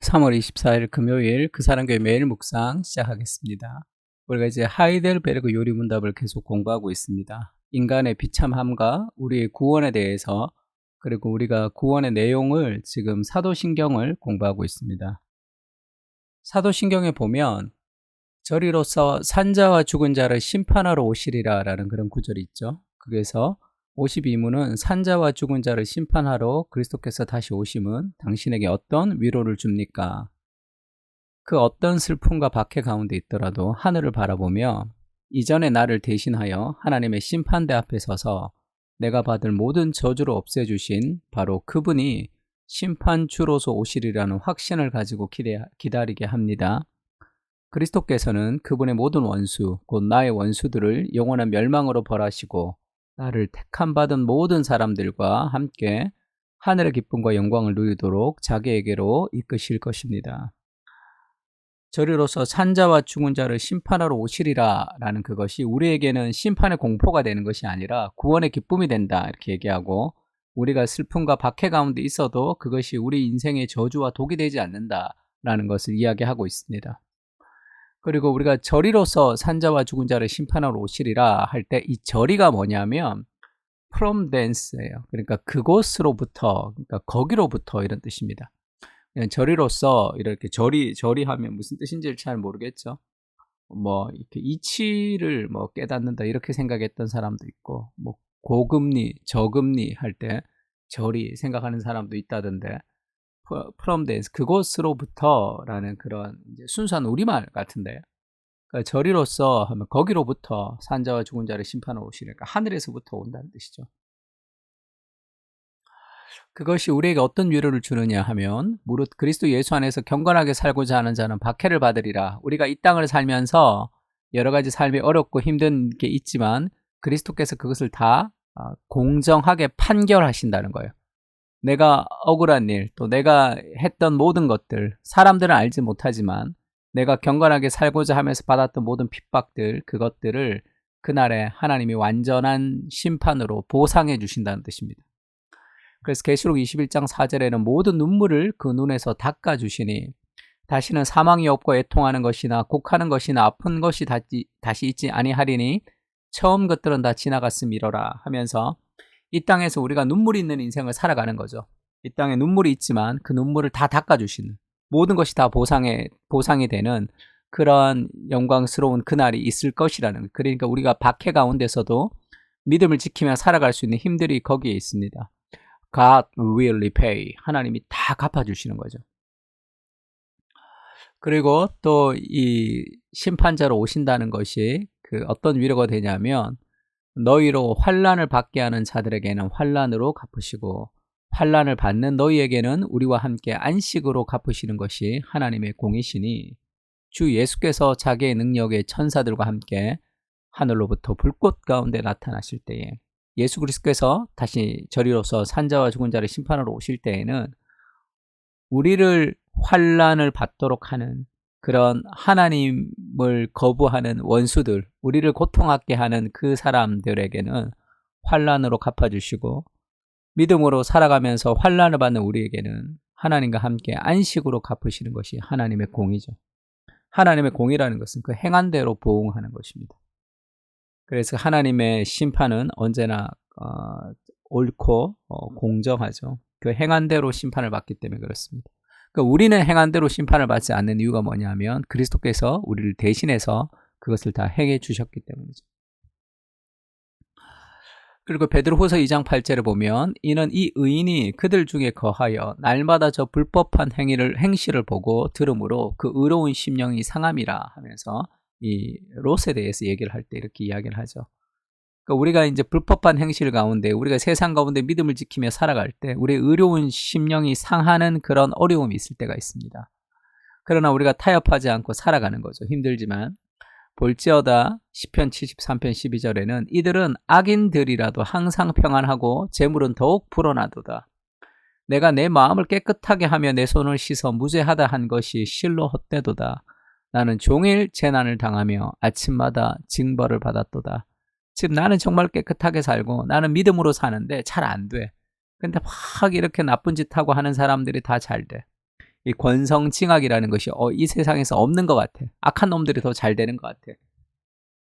3월 24일 금요일 그 사람교회 매일 묵상 시작하겠습니다. 우리가 이제 하이델베르그 요리문답을 계속 공부하고 있습니다. 인간의 비참함과 우리의 구원에 대해서, 그리고 우리가 구원의 내용을 지금 사도신경을 공부하고 있습니다. 사도신경에 보면 저리로서 산자와 죽은 자를 심판하러 오시리라 라는 그런 구절이 있죠. 거기에서 52문은 산자와 죽은 자를 심판하러 그리스도께서 다시 오심은 당신에게 어떤 위로를 줍니까? 그 어떤 슬픔과 박해 가운데 있더라도 하늘을 바라보며 이전에 나를 대신하여 하나님의 심판대 앞에 서서 내가 받을 모든 저주를 없애주신 바로 그분이 심판주로서 오시리라는 확신을 가지고 기다리게 합니다. 그리스도께서는 그분의 모든 원수, 곧 나의 원수들을 영원한 멸망으로 벌하시고 나를 택함 받은 모든 사람들과 함께 하늘의 기쁨과 영광을 누리도록 자기에게로 이끄실 것입니다. 저리로서 산자와 죽은 자를 심판하러 오시리라 라는 그것이 우리에게는 심판의 공포가 되는 것이 아니라 구원의 기쁨이 된다 이렇게 얘기하고, 우리가 슬픔과 박해 가운데 있어도 그것이 우리 인생의 저주와 독이 되지 않는다 라는 것을 이야기하고 있습니다. 그리고 우리가 저리로서 산자와 죽은 자를 심판하러 오시리라 할 때 이 저리가 뭐냐면 from thence예요. 그러니까 그곳으로부터, 그러니까 거기로부터 이런 뜻입니다. 저리로서 이렇게 저리하면 무슨 뜻인지를 잘 모르겠죠. 뭐 이렇게 이치를 뭐 깨닫는다 이렇게 생각했던 사람도 있고, 뭐 고금리 저금리 할 때 저리 생각하는 사람도 있다던데, from thence 그곳으로부터라는 그런 이제 순수한 우리말 같은데요. 그러니까 저리로서 하면 거기로부터 산자와 죽은 자를 심판하러 오시니까 하늘에서부터 온다는 뜻이죠. 그것이 우리에게 어떤 위로를 주느냐 하면 무릇 그리스도 예수 안에서 경건하게 살고자 하는 자는 박해를 받으리라. 우리가 이 땅을 살면서 여러 가지 삶이 어렵고 힘든 게 있지만 그리스도께서 그것을 다 공정하게 판결하신다는 거예요. 내가 억울한 일, 또 내가 했던 모든 것들, 사람들은 알지 못하지만 내가 경건하게 살고자 하면서 받았던 모든 핍박들, 그것들을 그날에 하나님이 완전한 심판으로 보상해 주신다는 뜻입니다. 그래서 계시록 21장 4절에는 모든 눈물을 그 눈에서 닦아주시니 다시는 사망이 없고 애통하는 것이나 곡하는 것이나 아픈 것이 다시 있지 아니하리니 처음 것들은 다 지나갔음이로라 하면서 이 땅에서 우리가 눈물이 있는 인생을 살아가는 거죠. 이 땅에 눈물이 있지만 그 눈물을 다 닦아주시는, 모든 것이 다 보상이 되는 그런 영광스러운 그날이 있을 것이라는, 그러니까 우리가 박해 가운데서도 믿음을 지키며 살아갈 수 있는 힘들이 거기에 있습니다. God will repay. 하나님이 다 갚아주시는 거죠. 그리고 또 이 심판자로 오신다는 것이 그 어떤 위로가 되냐면 너희로 환난을 받게 하는 자들에게는 환난으로 갚으시고 환난을 받는 너희에게는 우리와 함께 안식으로 갚으시는 것이 하나님의 공이시니 주 예수께서 자기의 능력의 천사들과 함께 하늘로부터 불꽃 가운데 나타나실 때에, 예수 그리스도께서 다시 저리로서 산자와 죽은 자를 심판하러 오실 때에는 우리를 환난을 받도록 하는 그런 하나님을 거부하는 원수들, 우리를 고통하게 하는 그 사람들에게는 환난으로 갚아주시고, 믿음으로 살아가면서 환난을 받는 우리에게는 하나님과 함께 안식으로 갚으시는 것이 하나님의 공이죠. 하나님의 공이라는 것은 그 행한 대로 보응하는 것입니다. 그래서 하나님의 심판은 언제나 옳고 공정하죠. 그 행한 대로 심판을 받기 때문에 그렇습니다. 그러니까 우리는 행한 대로 심판을 받지 않는 이유가 뭐냐면 그리스도께서 우리를 대신해서 그것을 다 행해 주셨기 때문이죠. 그리고 베드로후서 2장 8절에 보면 이는 이 의인이 그들 중에 거하여 날마다 저 불법한 행실을 보고 들음으로 그 의로운 심령이 상함이라 하면서 이 롯에 대해서 얘기를 할 때 이렇게 이야기를 하죠. 그러니까 우리가 이제 불법한 행실 가운데, 우리가 세상 가운데 믿음을 지키며 살아갈 때 우리의 의로운 심령이 상하는 그런 어려움이 있을 때가 있습니다. 그러나 우리가 타협하지 않고 살아가는 거죠. 힘들지만. 볼지어다 시편 73편 12절에는 이들은 악인들이라도 항상 평안하고 재물은 더욱 불어나도다. 내가 내 마음을 깨끗하게 하며 내 손을 씻어 무죄하다 한 것이 실로 헛되도다. 나는 종일 재난을 당하며 아침마다 징벌을 받았도다. 즉 나는 정말 깨끗하게 살고 나는 믿음으로 사는데 잘 안 돼. 근데 막 이렇게 나쁜 짓 하고 하는 사람들이 다 잘 돼. 이 권성징악이라는 것이 이 세상에서 없는 것 같아. 악한 놈들이 더 잘 되는 것 같아.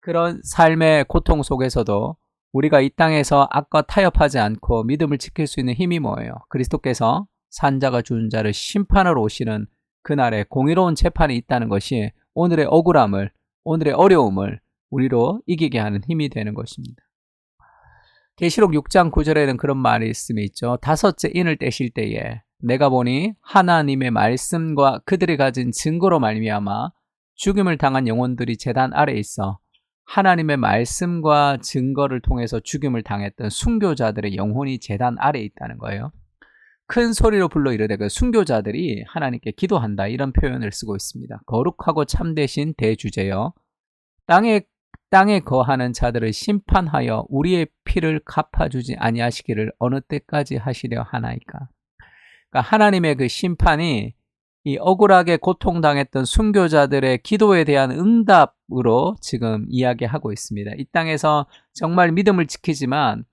그런 삶의 고통 속에서도 우리가 이 땅에서 악과 타협하지 않고 믿음을 지킬 수 있는 힘이 뭐예요? 그리스도께서 산자가 죽은 자를 심판하러 오시는 그날에 공의로운 재판이 있다는 것이 오늘의 억울함을, 오늘의 어려움을 우리로 이기게 하는 힘이 되는 것입니다. 계시록 6장 9절에는 그런 말씀이 있죠. 다섯째 인을 떼실 때에 내가 보니 하나님의 말씀과 그들이 가진 증거로 말미암아 죽임을 당한 영혼들이 제단 아래에 있어 하나님의 말씀과 증거를 통해서 죽임을 당했던 순교자들의 영혼이 제단 아래에 있다는 거예요. 큰 소리로 불러 이르되 그 순교자들이 하나님께 기도한다, 이런 표현을 쓰고 있습니다. 거룩하고 참되신 대주제여 땅에 거하는 자들을 심판하여 우리의 피를 갚아주지 아니하시기를 어느 때까지 하시려 하나이까. 그러니까 하나님의 그 심판이 이 억울하게 고통당했던 순교자들의 기도에 대한 응답으로 지금 이야기하고 있습니다. 이 땅에서 정말 믿음을 지키지만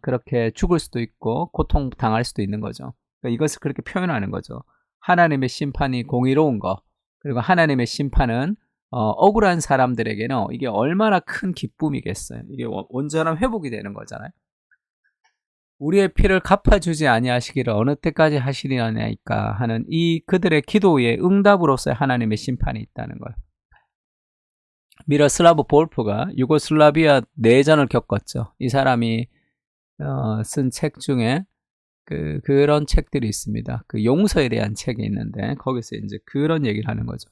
그렇게 죽을 수도 있고 고통당할 수도 있는 거죠. 그러니까 이것을 그렇게 표현하는 거죠. 하나님의 심판이 공의로운 거, 그리고 하나님의 심판은 억울한 사람들에게는 이게 얼마나 큰 기쁨이겠어요. 이게 온전한 회복이 되는 거잖아요. 우리의 피를 갚아주지 아니하시기를 어느 때까지 하시리냐니까 하는 이 그들의 기도의 응답으로서의 하나님의 심판이 있다는 거예요. 미러슬라브 볼프가 유고슬라비아 내전을 겪었죠. 이 사람이 쓴 책 중에 그런 책들이 있습니다. 그 용서에 대한 책이 있는데 거기서 이제 그런 얘기를 하는 거죠.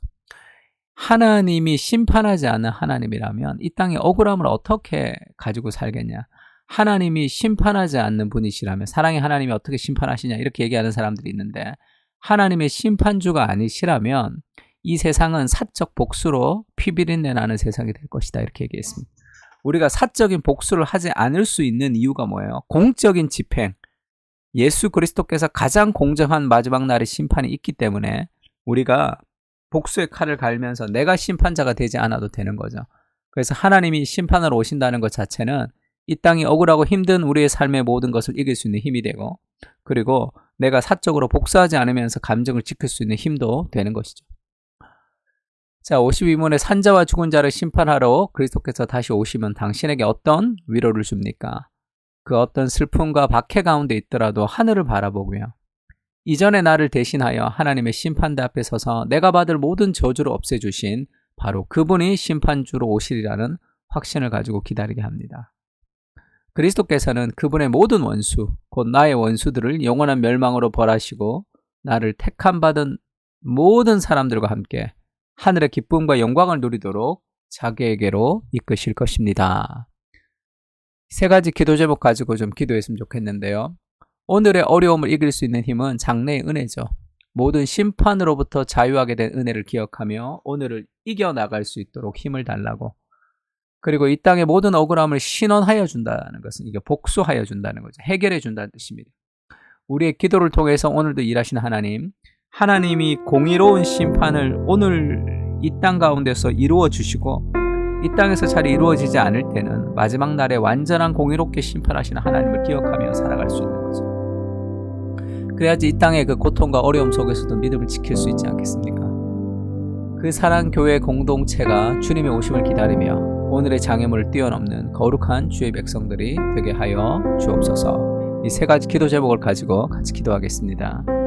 하나님이 심판하지 않는 하나님이라면 이 땅의 억울함을 어떻게 가지고 살겠냐. 하나님이 심판하지 않는 분이시라면 사랑의 하나님이 어떻게 심판하시냐 이렇게 얘기하는 사람들이 있는데, 하나님의 심판주가 아니시라면 이 세상은 사적 복수로 피비린내 나는 세상이 될 것이다, 이렇게 얘기했습니다. 우리가 사적인 복수를 하지 않을 수 있는 이유가 뭐예요? 공적인 집행, 예수 그리스도께서 가장 공정한 마지막 날의 심판이 있기 때문에 우리가 복수의 칼을 갈면서 내가 심판자가 되지 않아도 되는 거죠. 그래서 하나님이 심판으로 오신다는 것 자체는 이 땅이 억울하고 힘든 우리의 삶의 모든 것을 이길 수 있는 힘이 되고, 그리고 내가 사적으로 복수하지 않으면서 감정을 지킬 수 있는 힘도 되는 것이죠. 자, 52문에 산자와 죽은 자를 심판하러 그리스도께서 다시 오시면 당신에게 어떤 위로를 줍니까? 그 어떤 슬픔과 박해 가운데 있더라도 하늘을 바라보고요. 이전에 나를 대신하여 하나님의 심판대 앞에 서서 내가 받을 모든 저주를 없애주신 바로 그분이 심판주로 오시리라는 확신을 가지고 기다리게 합니다. 그리스도께서는 그분의 모든 원수, 곧 나의 원수들을 영원한 멸망으로 벌하시고 나를 택함받은 모든 사람들과 함께 하늘의 기쁨과 영광을 누리도록 자기에게로 이끄실 것입니다. 세 가지 기도 제목 가지고 좀 기도했으면 좋겠는데요. 오늘의 어려움을 이길 수 있는 힘은 장래의 은혜죠. 모든 심판으로부터 자유하게 된 은혜를 기억하며 오늘을 이겨나갈 수 있도록 힘을 달라고. 그리고 이 땅의 모든 억울함을 신원하여 준다는 것은 이게 복수하여 준다는 거죠. 해결해 준다는 뜻입니다. 우리의 기도를 통해서 오늘도 일하시는 하나님, 하나님이 공의로운 심판을 오늘 이 땅 가운데서 이루어 주시고 이 땅에서 잘 이루어지지 않을 때는 마지막 날에 완전한 공의롭게 심판하시는 하나님을 기억하며 살아갈 수 있는 거죠. 그래야지 이 땅의 그 고통과 어려움 속에서도 믿음을 지킬 수 있지 않겠습니까? 그 사랑교회 공동체가 주님의 오심을 기다리며 오늘의 장애물을 뛰어넘는 거룩한 주의 백성들이 되게 하여 주옵소서. 이 세 가지 기도 제목을 가지고 같이 기도하겠습니다.